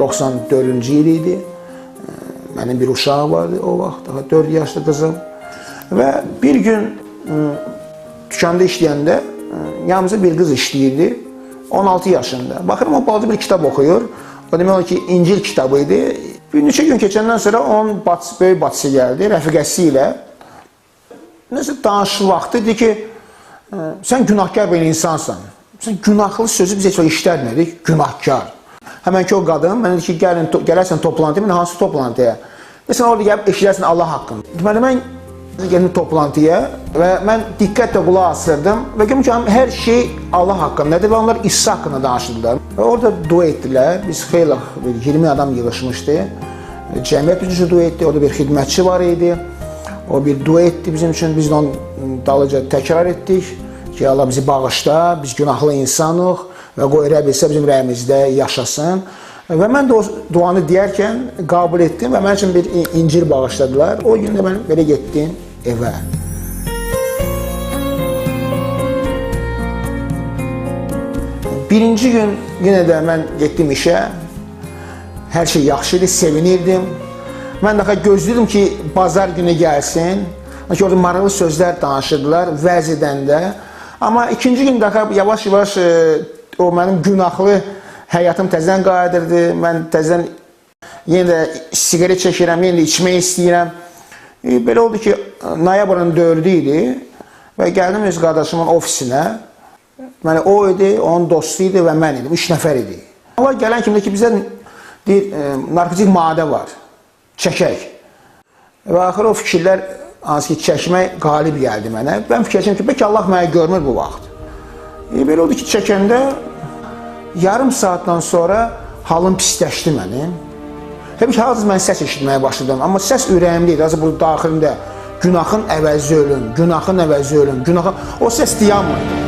94-cü il idi. Mənim bir uşağı vardı o vaxt, daha 4 yaşlı qızım. Və bir gün dükkanda işləyəndə yanımızda bir qız işləyirdi, 16 yaşında. Baxırım, o balaca bir kitab oxuyur. O demək olar ki, İncil kitabı idi. Bir neçə gün keçəndən sonra onun böyük bacısı gəldi, rəfiqəsi ilə. Nəsə danışıq vaxtı dedi ki, sən günahkar bir insansan. Sən günahlı sözü biz heç vaxt işlətmədik, günahkar. Həmən ki o qadın mənə dedi ki, gələrsən toplantıya, mən hansı toplantıya? Sən orada gəlib eşilərsən Allah haqqında. Deməli, mən gəldim toplantıya və mən diqqətlə qulaq asırdım və görüm ki, hər şey Allah haqqındadır və onlar İsa haqqında danışırdılar. Və orada dua etdilər, biz xeyli 20 adam yığışmışdı, cəmiyyət üçün dua etdi, orada bir xidmətçi var idi, o bir dua etdi bizim üçün, biz də onun dalıca təkrar etdik ki, Allah bizi bağışla, biz günahlı insanıq və qoy Rəbb isə bizim rəyimizdə yaşasın. Və mən də o duanı deyərkən qəbul etdim və mən üçün bir İncil bağışladılar. O gün də mən belə getdim evə. Birinci gün yenə də mən getdim işə. Hər şey yaxşı idi, sevinirdim. Mən daha gözləyirdim ki, bazar günü gəlsin. Orada maraqlı sözlər danışırdılar, vəz edəndə. Amma ikinci gün daha yavaş-yavaş o mənim günahlı həyatım təzədən qayıdırdı. Mən təzədən yenə də siqaret çəkirəm, yenə də içmək istəyirəm. Belə oldu ki, noyabrın 4-ü idi və gəldim öz qardaşımın ofisinə. Deməli, o idi, onun dostu idi və mən idim, 3 nəfər idi. Onlar gələn kimi ki, bizdə narkotik maddə var, çəkək. Və axır o fikirlər, hansı ki, çəkmək qalib gəldi mənə. Mən fikirləşim ki, bəlkə Allah mənə görmür bu vaxt. Belə oldu ki, çəkəndə yarım saatdan sonra halım pisləşdi mənim. Hələ ki, hazır mən səs eşitməyə başladım, amma səs ürəyimdə idi, azı bu daxilimdə. Günahın əvəzi ölüm, günahın əvəzi ölüm, günahın... O səs dayanmırdı.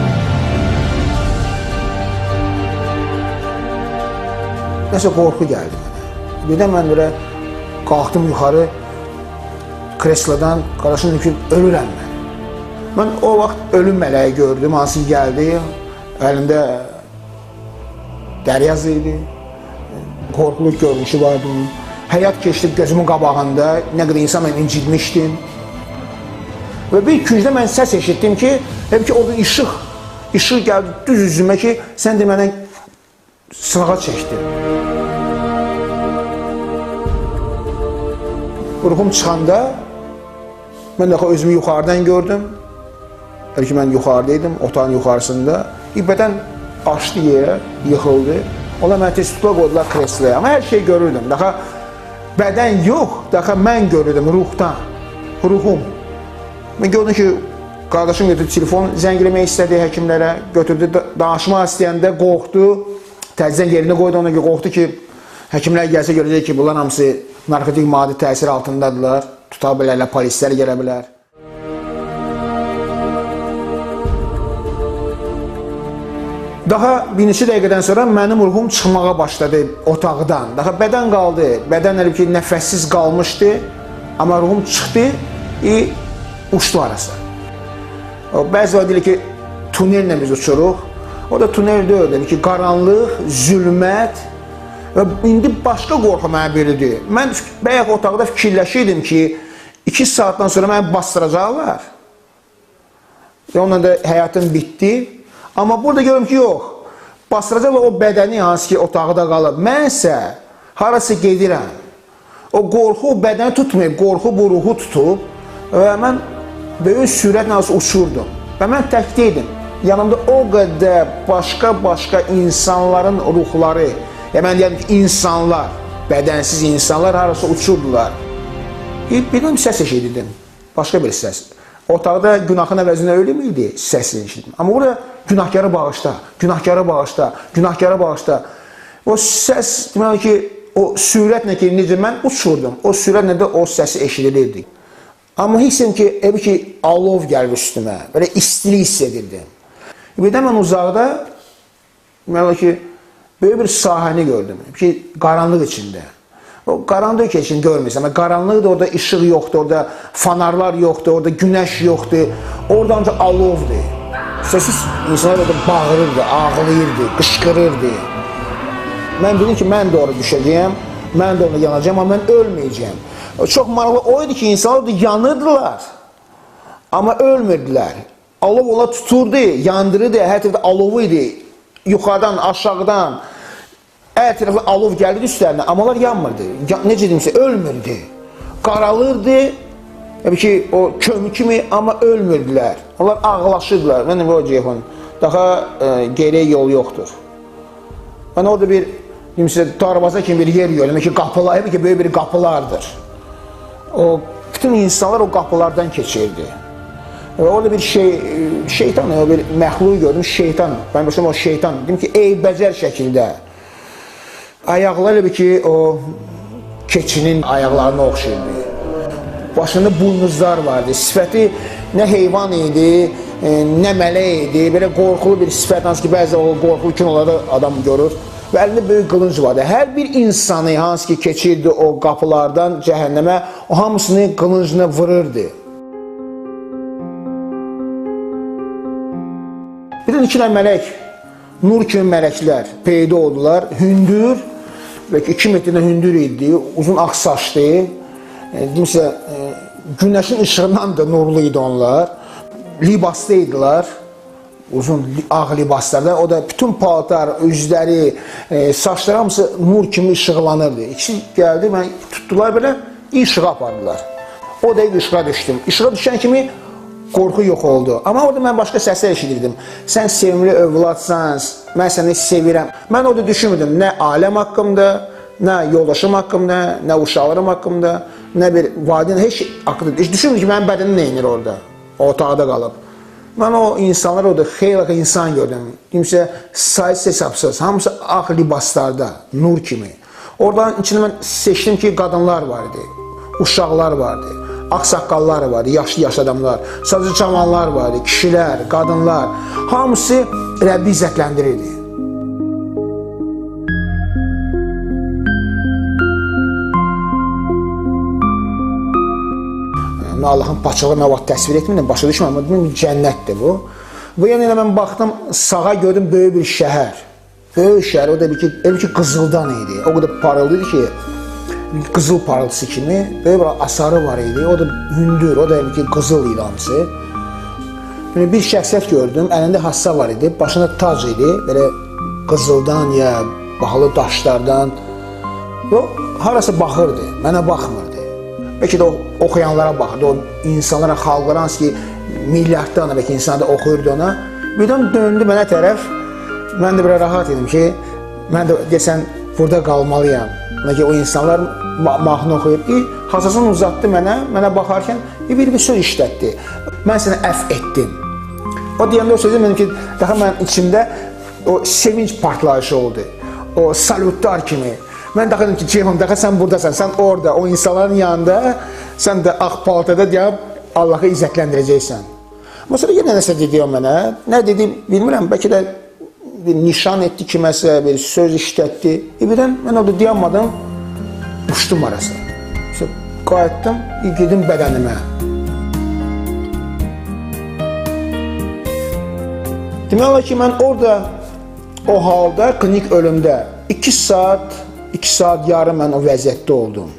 Nəsə qorxu gəldi mənə. Birdən mən belə qalxdım yuxarı, kreslodan, qardaşım dedim ki, ölürəm mən. Mən o vaxt ölüm mələyi gördüm, hansı gəldi, əlində dəryazı idi, qorxuluq görünüşü vardı onun. Həyat keçdi gözümün qabağında, nə qədər insan mən incidmişdim. Və bir küncdə mən səs eşitdim ki, həm ki orada işıq gəldi düz üzümə ki, sən de mənə sınağa çəkdi. Ruhum çıxanda, mən daha özümü yuxarıdan gördüm. Bəlkə mən yuxarıdaydım, otağın yuxarısında. Bədən açdı yerə, yıxıldı. Onlar mənə tez tutula qoydular kresloya. Amma hər şey görürdüm. Daha bədən yox, daha mən görürdüm ruhdan, ruhum. Mən gördüm ki, qardaşım götürdü telefon, zəngləmək istədi həkimlərə, götürdü, danışmaq istəyəndə qorxdu. Təzdən yerinə qoydu ona ki, qorxdu ki, həkimlər gəlsə görəcək ki, bunlar hamısı narkotik maddi təsir altındadırlar, tuta bilərlər, polislər gələ bilər. Daha bir neçə dəqiqədən sonra mənim ruhum çıxmağa başladı otaqdan. Daha bədən qaldı, bədən ki, nəfəssiz qalmışdı, amma ruhum çıxdı, uçdu arası. Bəzi var deyil ki, tunellə biz uçuruq. O da tunel deyil ki, qaranlıq, zülmət və indi başqa qorxu mənə bürüdü. Mən bəyək otaqda fikirləşirdim ki, 2 saatdan sonra məni bastıracaqlar. Onunla da həyatım bitdi. Amma burada görürüm ki, yox. Bastıracaqlar o bədəni hansı ki, otaqda qalıb. Mənsə harası gedirəm. O qorxu o bədəni tutmayıb, qorxu bu ruhu tutub və mən böyük sürətlə uçurdum. Və mən təkdəydim. Yanımda o qədər başqa insanların ruhları, mən deyəm ki, insanlar, bədənsiz insanlar harası uçurdular. Birdən səs eşitdim, başqa bir səs. Otaqda günahın əvəzinə ölüm idi, səsini eşitdim. Amma burada günahkarı bağışla, günahkarı bağışla, günahkarı bağışla. O səs, demək ki, o sürətlə ki, necə mən uçurdum, o sürətlə də o səsi eşidilirdi. Amma hiss edim ki, evi ki, alov gəlir üstümə, belə istilik hiss edirdim. Birdən mən uzaqda, demək ki, böyük bir sahəni gördüm ki, qaranlıq içində. O qaranlıq üçün görmürsən, amma qaranlıqdır, orada işıq yoxdur, orada fanarlar yoxdur, orada günəş yoxdur, orada ancaq alovdur. Səsiz insanlar orada bağırırdı, ağlayırdı, qışqırırdı. Mən dedim ki, mən də orada düşəcəyəm, mən də orada yanacağım, amma mən ölməyəcəyəm. Çox maraqlı o idi ki, insanlar orada yanırdılar, amma ölmürdülər. Alov ona tuturdu, yandırırdı, hər tərəfdə alovu idi, yuxarıdan, aşağıdan, hər tərəfdə alov gəlirdi üstlərinə, amma onlar yanmırdı. Necə deyimsə, ölmürdü, qaralırdı, ki, o kömür kimi, amma ölmürdülər. Onlar ağlaşırdılar. Mən o ceyhun, daha geriyə yol yoxdur. Mən orada bir, darvaza kimi bir yer görürüm ki, qapılar, ki, böyük bir qapılardır. O, bütün insanlar o qapılardan keçirdi. Orada bir şeytan, bir məxluq gördüm, şeytan. Ben başladım o şeytan. Dedim ki, eybəcər şəkildə. Ayaqları ki, o keçinin ayaqlarına oxşayırdı. Başında buynuzlar vardı. Sifəti nə heyvan idi, nə mələk idi. Belə qorxulu bir sifət, hansı ki, bəzi o qorxulu kinolarda adam görür. Və əlində böyük qılınc vardı. Hər bir insanı, hansı ki, keçirdi o qapılardan cəhənnəmə, o hamısını qılıncına vururdu. Bir də iki mələk, nur kimi mələklər peyda oldular. Hündür, 2 metrdən hündür idi, uzun ağ saçlı. Demsə, günəşin ışığından da nurlu idi onlar. Libaslı idilər, uzun ağ libaslarda. O da bütün paltar, üzləri, saçları hamısı nur kimi ışıqlanırdı. İkisi gəldi, mən tutdular belə, işığa apardılar. O da işığa düşdüm. İşığa düşən kimi qorxu yox oldu. Amma orada mən başqa səslər eşidirdim. Sən sevimli övladsan, mən səni sevirəm. Mən orada düşünmürdüm, nə aləm haqqımda, nə yoldaşım haqqımda, nə uşaqlarım haqqımda, nə bir valideyn, heç haqqında. Heç düşünmürdüm ki, mənim bədənim neynir orada, o otaqda qalıb. Mən o insanlar orada xeyli insan gördüm. Deyimsə, sayısız hesabsız, hamısı ağ libaslarda, nur kimi. Oradan içində mən seçdim ki, qadınlar var idi, uşaqlar vardı. Ağsaqqallar var, yaşlı adamlar, sadəcə cavanlar var, kişilər, qadınlar, hamısı Rəbbi izzətləndirirdi. Allahın paçalı mən vaxt təsvir etmirəm, başa düşməm, cənnətdir bu. Bu yana mən baxdım, sağa gördüm böyük bir şəhər. Böyük şəhər, o da bir ki, qızıldan idi, o qədər parıldıydı ki, qızıl parıltısı kimi, böyle bir asarı var idi, o da hündür, o da ki qızıl idi hamısı. Bir şəxsiyyət gördüm, əlində hassa var idi, başında tac idi, belə qızıldan ya bahalı daşlardan. O harası baxırdı, mənə baxmırdı. Bəlkə də o oxuyanlara baxırdı, o insanlara, xalqlara, hansı ki milyardlarla bəlkə insanlar da oxuyurdu ona. Birdən döndü mənə tərəf, mən də belə rahat idim ki, mən də desən burada qalmalıyam. O insanlar mahnı oxuyur. Hasasını uzatdı mənə baxarkən bir söz işlətdi. Mən sənə əfv etdim. O deyəndə o sözü mənim ki, daha mən içimdə o sevinç partlayışı oldu. O salutlar kimi. Mən daha dedim ki, Ceyhun, daha sən buradasan, sən orada, o insanların yanında, sən də ağ paltada deyib Allah'ı izzətləndirəcəksən. Mesela yenə nəsə dedi o mənə, nə dedi bilmirəm, bəlkə də bir nişan etdi kiməsə, bir söz işlətdi. Birdən mən orada dayanmadım, uçdum arası. Qayıtdım, girdim bədənimə. Demək olar ki, mən orada, o halda, klinik ölümdə 2 saat yarım mən o vəziyyətdə oldum.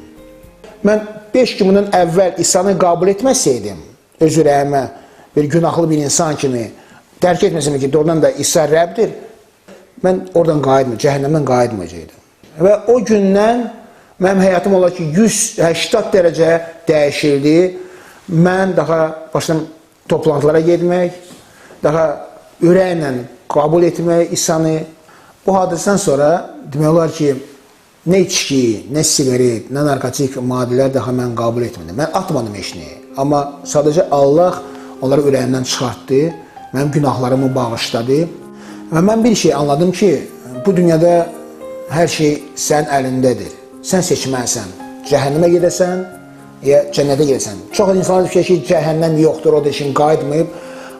Mən 5 gün bundan əvvəl İsa'nı qəbul etməsəydim, öz ürəyimə bir günahlı bir insan kimi dərk etməsəm ki, oradan da İsa Rəbdir, mən oradan qayıtmayacaqdım, cəhənnəmdən qayıtmayacaqdım. Və o gündən mənim həyatım olar ki, 180 dərəcə dəyişildi. Mən daha başladım toplantılara getmək, daha ürəklə qəbul etmək İsa'nı. Bu hadisədən sonra demək olar ki, nə içki, nə sigaret, nə narkotik maddələr daha mən qəbul etmədim. Mən atmadım eşini. Amma sadəcə Allah onları ürəyimdən çıxartdı, mənim günahlarımı bağışladı. Və mən bir şey anladım ki, bu dünyada hər şey sənin əlindədir. Sən seçməlisən, cəhənnəmə gedəsən, ya cənnətə gedəsən. Çox insanlar fikir ki, cəhənnəm yoxdur, o da işin qayıtmayıb.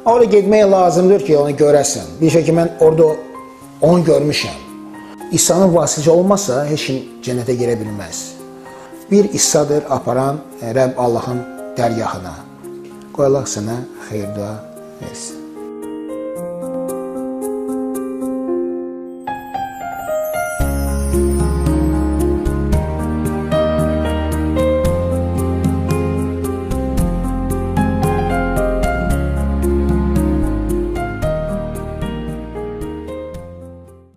Oraya getmək lazımdır ki, onu görəsən. Bir şey ki, mən orada onu görmüşəm. İsa'nın vasitəsi olmasa, heç kim cənnətə girə bilməz. Bir İsa'dır aparan Rəbb Allahın dərgahına. Qoy Allah sənə xeyir dua versin.